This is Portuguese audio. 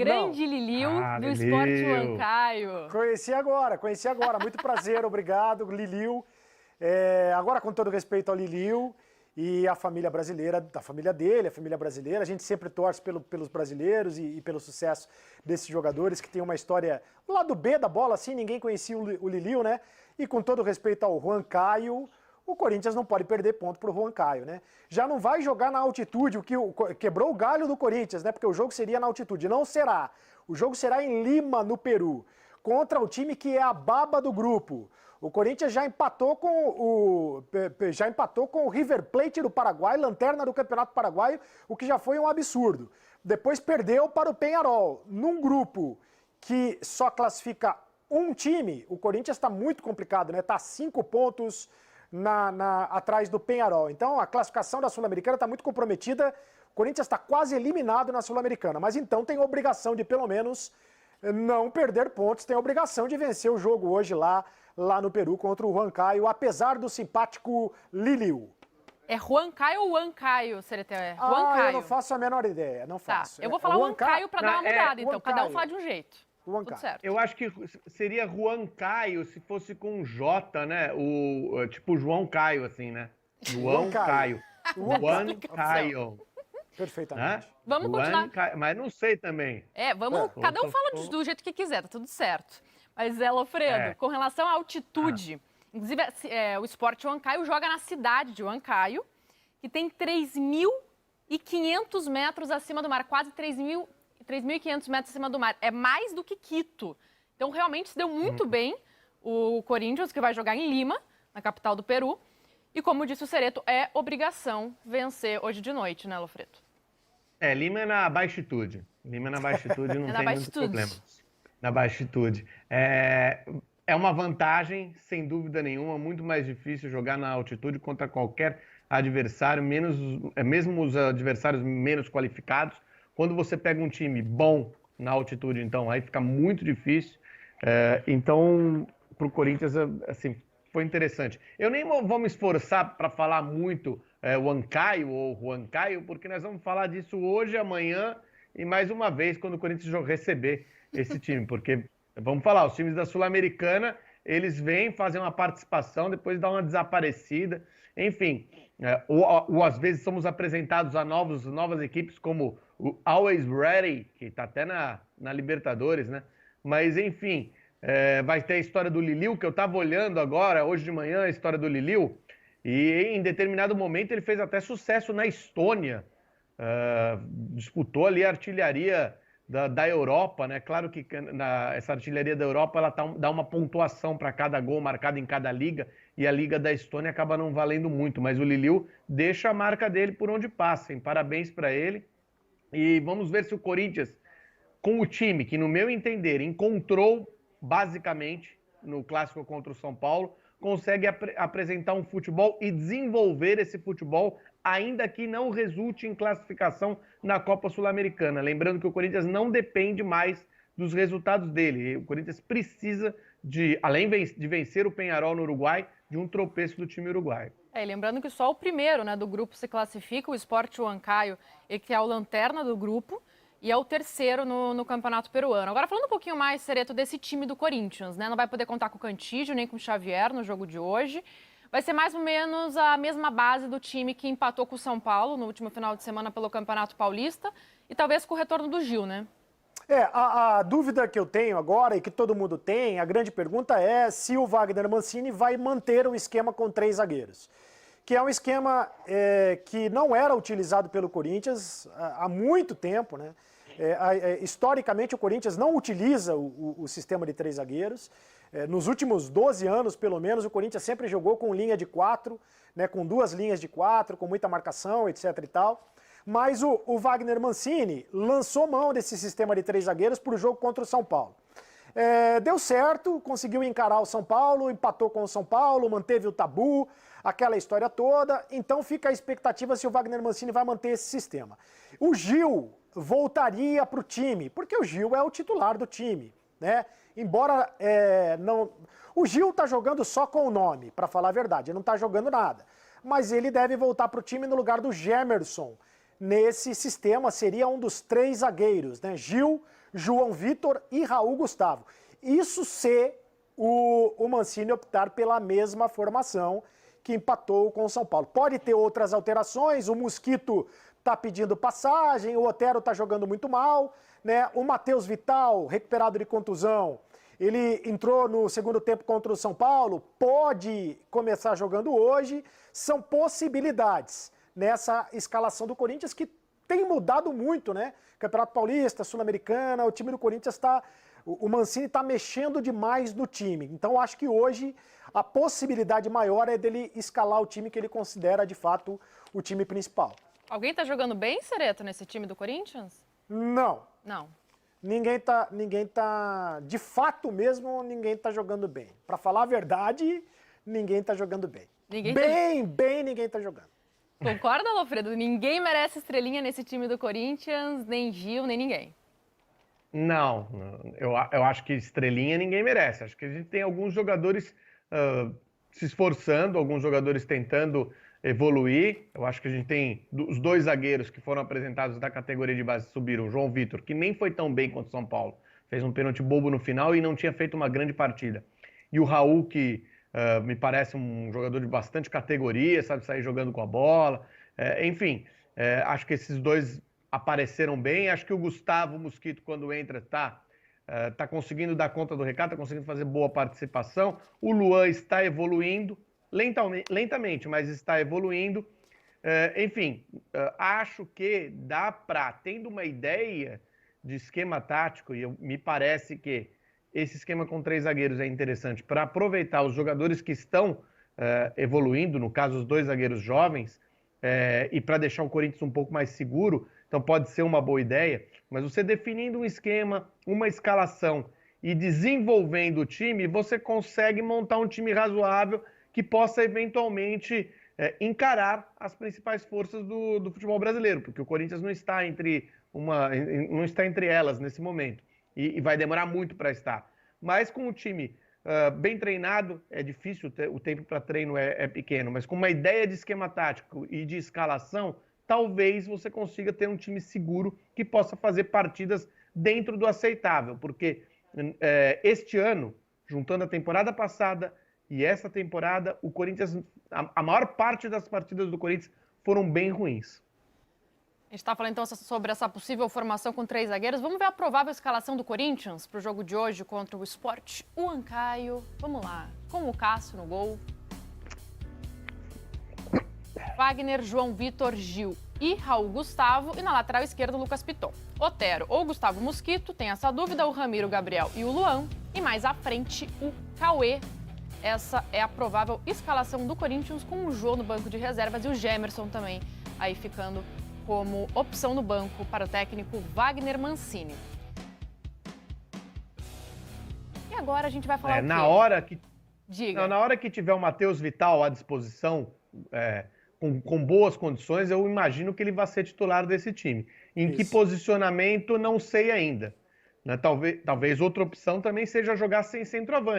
grande Liliu do Sport Huancaio. Conheci agora. Muito prazer, obrigado, Liliu. Agora, com todo respeito ao Liliu e a família brasileira, da família dele, a família brasileira, a gente sempre torce pelos brasileiros e pelo sucesso desses jogadores que tem uma história do lado B da bola, assim, ninguém conhecia o Liliu, né? E com todo respeito ao Huancaio, o Corinthians não pode perder ponto pro Huancaio, né? Já não vai jogar na altitude, o que quebrou o galho do Corinthians, né? Porque o jogo seria na altitude. Não será. O jogo será em Lima, no Peru, contra o time que é a baba do grupo. O Corinthians já empatou com o River Plate do Paraguai, lanterna do Campeonato Paraguaio, o que já foi um absurdo. Depois perdeu para o Peñarol. Num grupo que só classifica um time, o Corinthians está muito complicado, né? Está 5 pontos atrás do Peñarol. Então a classificação da Sul-Americana está muito comprometida. O Corinthians está quase eliminado na Sul-Americana, mas então tem a obrigação de pelo menos não perder pontos, tem a obrigação de vencer o jogo hoje lá no Peru contra o Huancaio, apesar do simpático Liliu. É Huancaio ou Huancaio, Sereté? Huancaio. Eu não faço a menor ideia, não faço. Tá, eu vou falar Huancaio para dar uma mudada, então. Cada um fala de um jeito. Tudo certo. Eu acho que seria Huancaio se fosse com J, né? Tipo João Caio, assim, né? João Caio. Huancaio. Perfeitamente. Né? Vamos continuar. Mas não sei também. Cada um fala do jeito que quiser, tá tudo certo. Mas, Zé Lofredo, com relação à altitude, inclusive o Sport Huancaio joga na cidade de Huancaio, que tem 3.500 metros acima do mar, quase 3.500 metros acima do mar. É mais do que Quito. Então, realmente, se deu muito bem o Corinthians, que vai jogar em Lima, na capital do Peru. E, como disse o Sereto, é obrigação vencer hoje de noite, né, Lofredo? Lima é na baixitude. Lima na baixitude não tem muito problema. Na baixitude. É uma vantagem, sem dúvida nenhuma, muito mais difícil jogar na altitude contra qualquer adversário, mesmo os adversários menos qualificados. Quando você pega um time bom na altitude, então, aí fica muito difícil. Então, para o Corinthians, assim, foi interessante. Eu nem vou me esforçar para falar muito Huancaio ou Huancaio, porque nós vamos falar disso hoje, amanhã e mais uma vez quando o Corinthians receber esse time, porque, vamos falar, os times da Sul-Americana, eles vêm fazer uma participação, depois dá uma desaparecida, enfim, ou às vezes somos apresentados a novas equipes, como o Always Ready, que está até na Libertadores, né? Mas, enfim, vai ter a história do Liliu, que eu estava olhando agora, hoje de manhã, a história do Liliu, e em determinado momento ele fez até sucesso na Estônia, disputou ali a artilharia da Europa, né? Claro que essa artilharia da Europa ela dá uma pontuação para cada gol marcado em cada liga, e a liga da Estônia acaba não valendo muito, mas o Liliu deixa a marca dele por onde passa, hein? Parabéns para ele. E vamos ver se o Corinthians, com o time que, no meu entender, encontrou basicamente no clássico contra o São Paulo, consegue apresentar um futebol e desenvolver esse futebol, ainda que não resulte em classificação na Copa Sul-Americana. Lembrando que o Corinthians não depende mais dos resultados dele. O Corinthians precisa além de vencer o Peñarol no Uruguai, de um tropeço do time uruguaio. Lembrando que só o primeiro, né, do grupo se classifica, o Sport Huancaio, que é o lanterna do grupo, e é o terceiro no Campeonato Peruano. Agora, falando um pouquinho mais, Sereto, desse time do Corinthians, né? Não vai poder contar com o Cantígio nem com o Xavier no jogo de hoje. Vai ser mais ou menos a mesma base do time que empatou com o São Paulo no último final de semana pelo Campeonato Paulista e talvez com o retorno do Gil, né? A dúvida que eu tenho agora e que todo mundo tem, a grande pergunta é se o Wagner Mancini vai manter o esquema com 3 zagueiros. Que é um esquema que não era utilizado pelo Corinthians há muito tempo, né? Historicamente, o Corinthians não utiliza o sistema de 3 zagueiros. Nos últimos 12 anos, pelo menos, o Corinthians sempre jogou com linha de 4, né, com 2 linhas de 4, com muita marcação, etc. e tal. Mas o Wagner Mancini lançou mão desse sistema de 3 zagueiros para o jogo contra o São Paulo. Deu certo, conseguiu encarar o São Paulo, empatou com o São Paulo, manteve o tabu, aquela história toda. Então fica a expectativa se o Wagner Mancini vai manter esse sistema. O Gil voltaria para o time, porque o Gil é o titular do time, né? Embora não... O Gil está jogando só com o nome, para falar a verdade, ele não está jogando nada. Mas ele deve voltar para o time no lugar do Gemerson. Nesse sistema seria um dos 3 zagueiros, né? Gil, João Vitor e Raul Gustavo. Isso se o Mancini optar pela mesma formação que empatou com o São Paulo. Pode ter outras alterações, o Mosquito está pedindo passagem, o Otero está jogando muito mal, né? O Matheus Vital, recuperado de contusão, ele entrou no segundo tempo contra o São Paulo, pode começar jogando hoje. São possibilidades nessa escalação do Corinthians que tem mudado muito, né? Campeonato Paulista, Sul-Americana, o time do Corinthians está... O Mancini está mexendo demais no time. Então, acho que hoje a possibilidade maior é dele escalar o time que ele considera, de fato, o time principal. Alguém está jogando bem, Cereto, nesse time do Corinthians? Não. Não. Ninguém tá... De fato mesmo, ninguém tá jogando bem. Para falar a verdade, ninguém tá jogando bem. Ninguém tá jogando. Concorda, Lofredo? Ninguém merece estrelinha nesse time do Corinthians, nem Gil, nem ninguém. Não, eu acho que estrelinha ninguém merece. Acho que a gente tem alguns jogadores se esforçando, alguns jogadores tentando evoluir. Eu acho que a gente tem os dois zagueiros que foram apresentados da categoria de base subiram. O João Vitor, que nem foi tão bem quanto o São Paulo, fez um pênalti bobo no final e não tinha feito uma grande partida. E o Raul, que me parece um jogador de bastante categoria, sabe sair jogando com a bola. Enfim, acho que esses dois apareceram bem. Acho que o Gustavo Mosquito, quando entra, tá conseguindo dar conta do recado, está conseguindo fazer boa participação. O Luan está evoluindo, lentamente, mas está evoluindo. Enfim, acho que dá para, tendo uma ideia de esquema tático, e me parece que esse esquema com 3 zagueiros é interessante para aproveitar os jogadores que estão evoluindo, no caso os 2 zagueiros jovens, e para deixar o Corinthians um pouco mais seguro. Então pode ser uma boa ideia, mas você definindo um esquema, uma escalação e desenvolvendo o time, você consegue montar um time razoável que possa eventualmente encarar as principais forças do futebol brasileiro, porque o Corinthians não está entre elas nesse momento e vai demorar muito para estar. Mas com o time bem treinado, é difícil, o tempo para treino é pequeno, mas com uma ideia de esquema tático e de escalação, talvez você consiga ter um time seguro que possa fazer partidas dentro do aceitável, porque este ano, juntando a temporada passada e essa temporada, o Corinthians, a maior parte das partidas do Corinthians foram bem ruins. A gente está falando então sobre essa possível formação com 3 zagueiros. Vamos ver a provável escalação do Corinthians para o jogo de hoje contra o Sport Huancayo. Vamos lá, com o Cássio no gol. Wagner, João Vitor, Gil e Raul Gustavo. E na lateral esquerda, Lucas Piton. Otero ou Gustavo Mosquito, tem essa dúvida, o Ramiro, o Gabriel e o Luan. E mais à frente, o Cauê. Essa é a provável escalação do Corinthians, com o Jô no banco de reservas e o Gemerson também aí ficando como opção no banco para o técnico Wagner Mancini. E agora a gente vai falar na hora que Diga. Não, na hora que tiver o Matheus Vital à disposição, com boas condições, eu imagino que ele vai ser titular desse time. Em que posicionamento, não sei ainda. Né? Talvez outra opção também seja jogar sem centroavante.